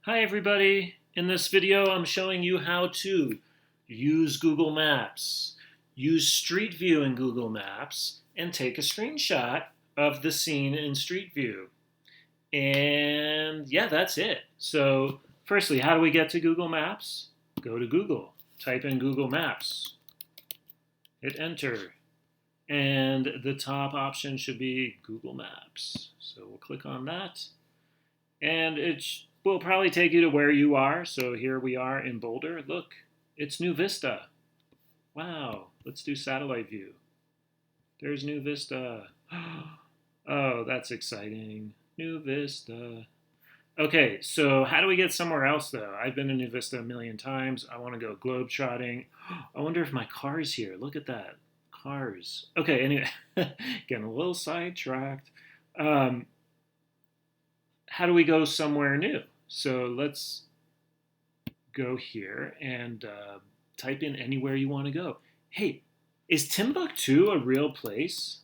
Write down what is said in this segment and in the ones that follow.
Hi everybody! In this video I'm showing you how to use Google Maps, use Street View in Google Maps, and take a screenshot of the scene in Street View. And yeah, that's it. So firstly, how do we get to Google Maps? Go to Google, type in Google Maps, hit enter, and the top option should be Google Maps. So we'll click on that. And it will probably take you to where you are. So here we are in Boulder. Look, it's New Vista. Wow, let's do satellite view. There's New Vista. Oh, that's exciting. New Vista. Okay, so how do we get somewhere else though? I've been to New Vista a million times. I want to go globe-trotting. I wonder if my car's here. Look at that. Cars. Okay, anyway, getting a little sidetracked. Um, how do we go somewhere new? So let's go here and type in anywhere you want to go. Hey, is Timbuktu a real place?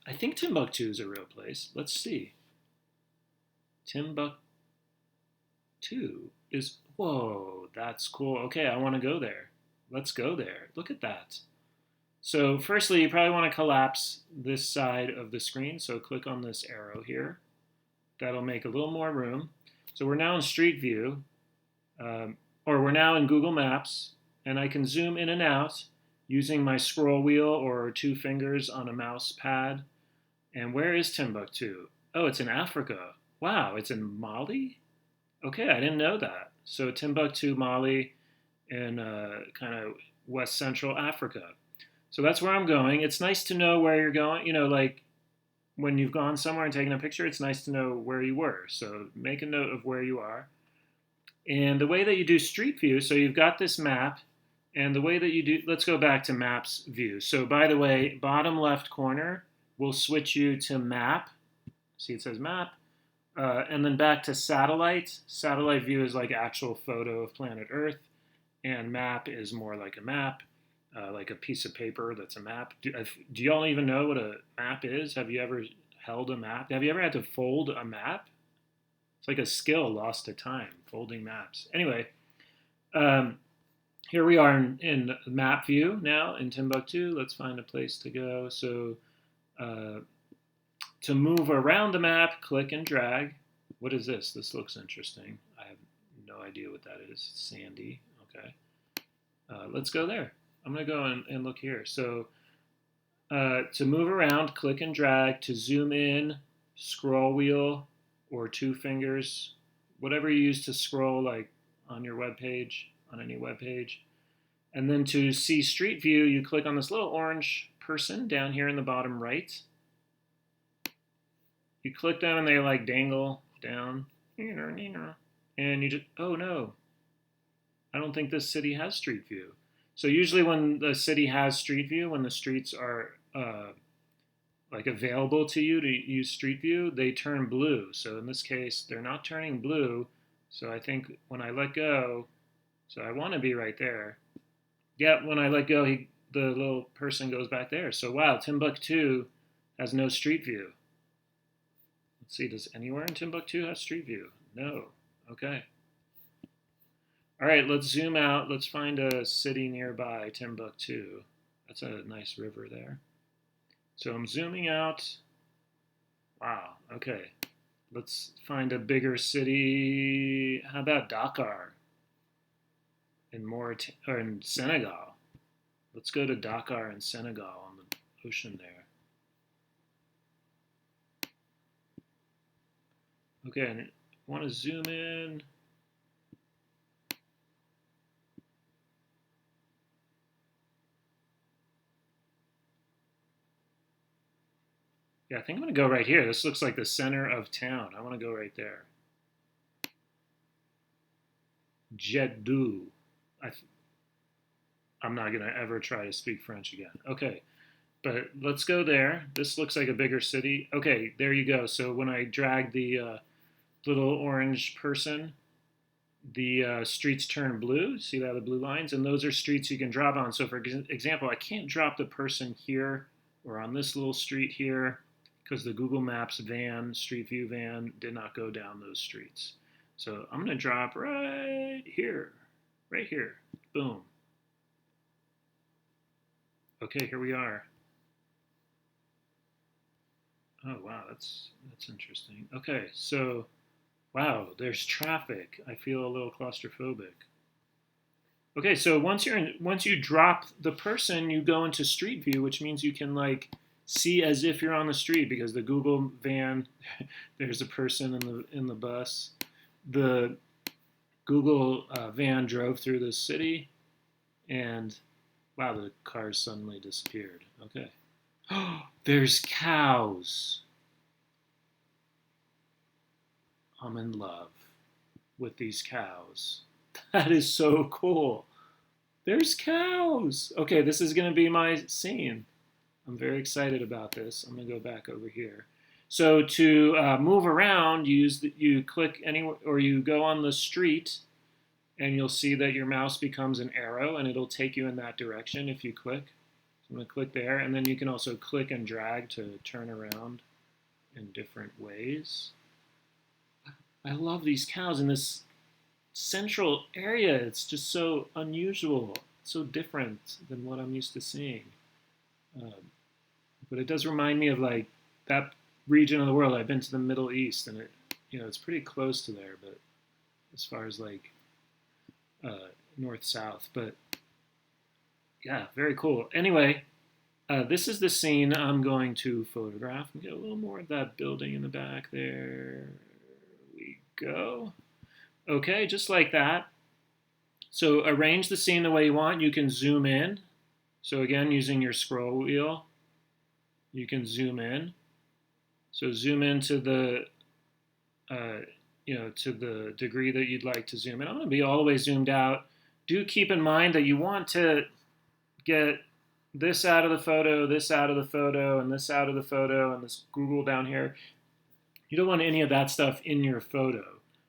I think Timbuktu is a real place. Let's see. Timbuktu is, whoa, that's cool. Okay, I want to go there. Let's go there. Look at that. So firstly, you probably want to collapse this side of the screen. So click on this arrow here. That'll make a little more room. So we're now in Street View, or we're now in Google Maps, and I can zoom in and out using my scroll wheel or two fingers on a mouse pad. And where is Timbuktu? Oh, it's in Africa. Wow, it's in Mali? Okay, I didn't know that. So Timbuktu, Mali, in kind of West Central Africa. So that's where I'm going. It's nice to know where you're going. You know, like when you've gone somewhere and taken a picture, it's nice to know where you were. So make a note of where you are. And the way that you do Street View, so you've got this map, and the way that you do, let's go back to Maps View. So by the way, bottom left corner will switch you to Map. See, it says Map. And then back to Satellite. Satellite View is like actual photo of planet Earth, and Map is more like a map. Like a piece of paper that's a map. Do y'all even know what a map is? Have you ever held a map? Have you ever had to fold a map? It's like a skill lost to time, folding maps. Anyway, here we are in map view now in Timbuktu. Let's find a place to go. So to move around the map, click and drag. What is this? This looks interesting. I have no idea what that is. It's sandy. Okay. Let's go there. I'm going to go and look here. So to move around, click and drag. To zoom in, scroll wheel or two fingers, whatever you use to scroll, like on your web page, on any web page. And then to see Street View, you click on this little orange person down here in the bottom right. You click them and they like dangle down. And you just, oh no, I don't think this city has Street View. So usually when the city has Street View, when the streets are like available to you to use Street View, they turn blue. So in this case, they're not turning blue. So I think when I let go, so I want to be right there. Yeah, when I let go, the little person goes back there. So wow, Timbuktu has no Street View. Let's see, does anywhere in Timbuktu have Street View? No. Okay. All right, let's zoom out. Let's find a city nearby, Timbuktu. That's a nice river there. So I'm zooming out. Wow, okay. Let's find a bigger city. How about Dakar in Senegal? Let's go to Dakar in Senegal on the ocean there. Okay, and I want to zoom in. Yeah, I think I'm going to go right here. This looks like the center of town. I want to go right there. Jeddah. I'm not going to ever try to speak French again. Okay, but let's go there. This looks like a bigger city. Okay, there you go. So when I drag the little orange person, the streets turn blue. See that, the blue lines? And those are streets you can drop on. So for example, I can't drop the person here or on this little street here because the Google Maps van, Street View van, did not go down those streets. So I'm going to drop right here. Right here. Boom. Okay, here we are. Oh, wow, that's interesting. Okay, so, wow, there's traffic. I feel a little claustrophobic. Okay, so once you drop the person, you go into Street View, which means you can like see as if you're on the street because the Google van, there's a person in the bus. The Google van drove through the city, and wow, the cars suddenly disappeared. Okay. There's cows. I'm in love with these cows. That is so cool. There's cows. Okay, this is going to be my scene. I'm very excited about this. I'm going to go back over here. So to move around, you click anywhere, or you go on the street, and you'll see that your mouse becomes an arrow, and it'll take you in that direction if you click. So I'm going to click there, and then you can also click and drag to turn around in different ways. I love these cows in this central area. It's just so unusual, so different than what I'm used to seeing. But it does remind me of like that region of the world. I've been to the Middle East, and it's pretty close to there, but as far as like north-south. But yeah, very cool. Anyway, this is the scene I'm going to photograph. We get a little more of that building in the back there. We go. Okay, just like that. So arrange the scene the way you want. You can zoom in. So again, using your scroll wheel, you can zoom in. So zoom into the, to the degree that you'd like to zoom in. I'm going to be all the way zoomed out. Do keep in mind that you want to get this out of the photo, this out of the photo, and this out of the photo, and this Google down here. You don't want any of that stuff in your photo.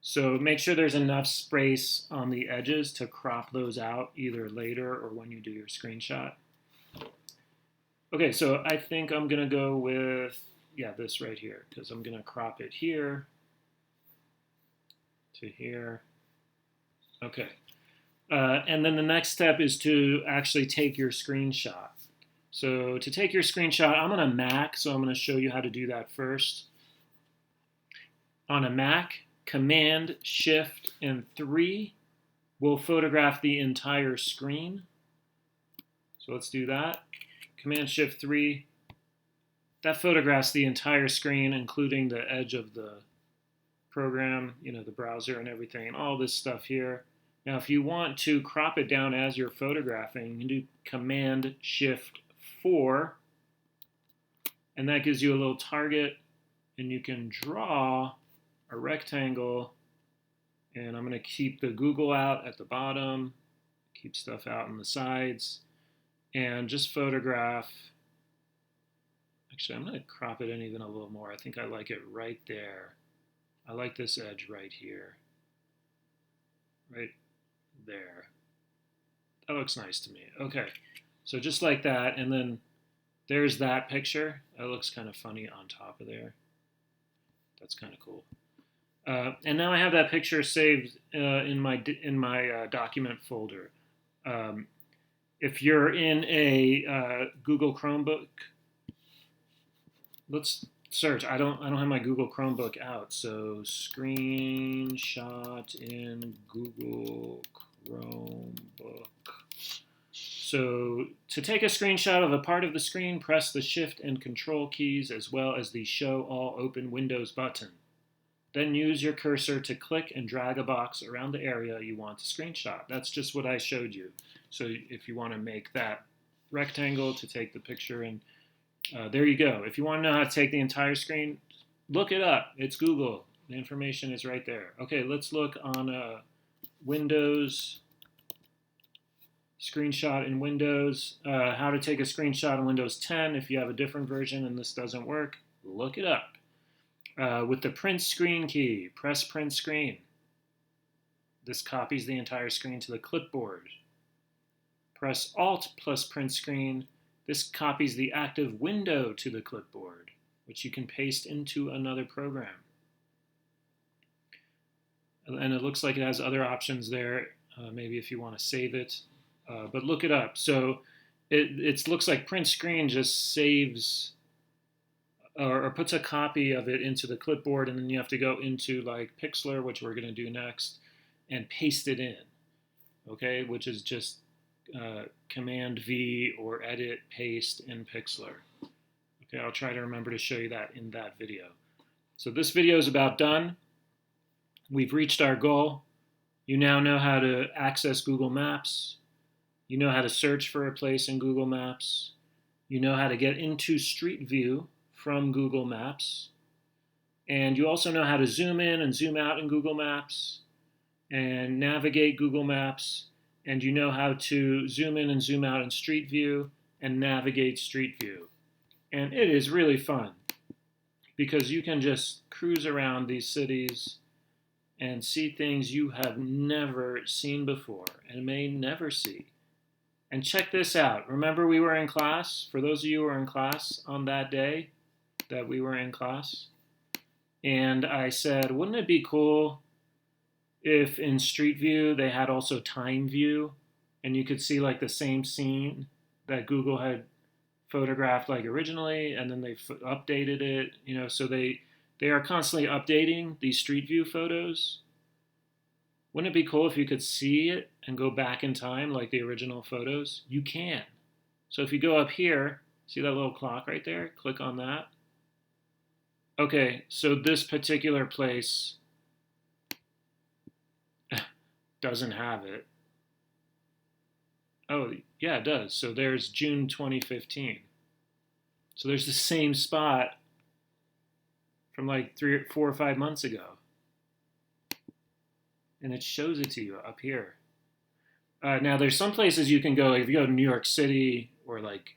So make sure there's enough space on the edges to crop those out either later or when you do your screenshot. Okay, so I think I'm going to go with, this right here, because I'm going to crop it here to here. Okay. And then the next step is to actually take your screenshot. So to take your screenshot, I'm on a Mac, so I'm going to show you how to do that first. On a Mac, Command, Shift, and 3 will photograph the entire screen. So let's do that. Command, Shift, 3. That photographs the entire screen, including the edge of the program, the browser and everything, and all this stuff here. Now, if you want to crop it down as you're photographing, you can do Command, Shift, 4, and that gives you a little target, and you can draw a rectangle, and I'm going to keep the Google out at the bottom, keep stuff out on the sides, and just photograph. Actually, I'm going to crop it in even a little more. I think I like it right there. I like this edge right here. Right there. That looks nice to me. Okay, so just like that, and then there's that picture. That looks kind of funny on top of there. That's kind of cool. And now I have that picture saved in my document folder. If you're in a Google Chromebook, let's search. I don't have my Google Chromebook out, so screenshot in Google Chromebook. So to take a screenshot of a part of the screen, press the Shift and Control keys as well as the Show All Open Windows button. Then use your cursor to click and drag a box around the area you want to screenshot. That's just what I showed you. So if you want to make that rectangle to take the picture in, there you go. If you want to know how to take the entire screen, look it up. It's Google. The information is right there. Okay, let's look on Windows, screenshot in Windows, how to take a screenshot in Windows 10. If you have a different version and this doesn't work, look it up. With the print screen key, press print screen. This copies the entire screen to the clipboard. Press Alt plus print screen. This copies the active window to the clipboard, which you can paste into another program. and it looks like it has other options there, maybe if you want to save it, but look it up. So it looks like print screen just saves or puts a copy of it into the clipboard, and then you have to go into like PIXLR, which we're going to do next, and paste it in, okay, which is just Command V or Edit Paste in PIXLR. Okay, I'll try to remember to show you that in that video. So this video is about done. We've reached our goal. You now know how to access Google Maps. You know how to search for a place in Google Maps. You know how to get into Street View from Google Maps. And you also know how to zoom in and zoom out in Google Maps and navigate Google Maps. And you know how to zoom in and zoom out in Street View and navigate Street View. And it is really fun because you can just cruise around these cities and see things you have never seen before and may never see. And check this out. Remember we were in class? For those of you who were in class on that day that we were in class, and I said, wouldn't it be cool if in Street View they had also Time View, and you could see like the same scene that Google had photographed like originally, and then they updated it, you know, so they are constantly updating these Street View photos. Wouldn't it be cool if you could see it and go back in time like the original photos? You can. So if you go up here, see that little clock right there? Click on that. Okay, so this particular place doesn't have it. Oh, yeah, it does. So there's June 2015. So there's the same spot from like 3 or 4 or 5 months ago. And it shows it to you up here. Now there's some places you can go, like if you go to New York City, or like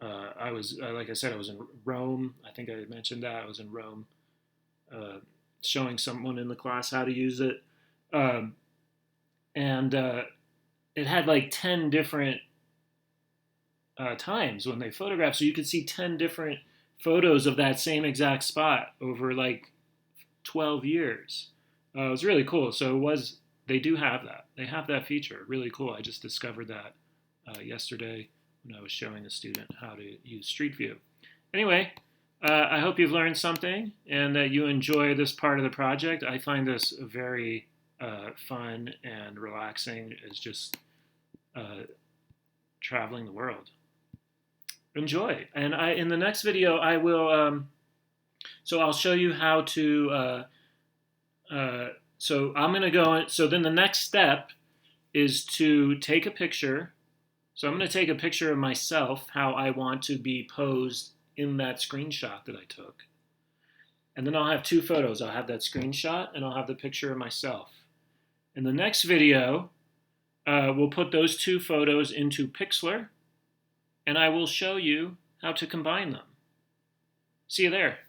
like I said, I was in Rome. I think I mentioned that I was in Rome, showing someone in the class how to use it, and it had like 10 different times when they photographed, so you could see 10 different photos of that same exact spot over like 12 years. It was really cool. So they do have that. They have that feature. Really cool. I just discovered that yesterday when I was showing a student how to use Street View. Anyway, I hope you've learned something and that you enjoy this part of the project. I find this very fun and relaxing. It's just traveling the world. Enjoy. And in the next video, I will. So I'll show you how to. So I'm going to go. So then the next step is to take a picture. So I'm going to take a picture of myself, how I want to be posed in that screenshot that I took. And then I'll have 2 photos. I'll have that screenshot and I'll have the picture of myself. In the next video, we'll put those 2 photos into PIXLR, and I will show you how to combine them. See you there.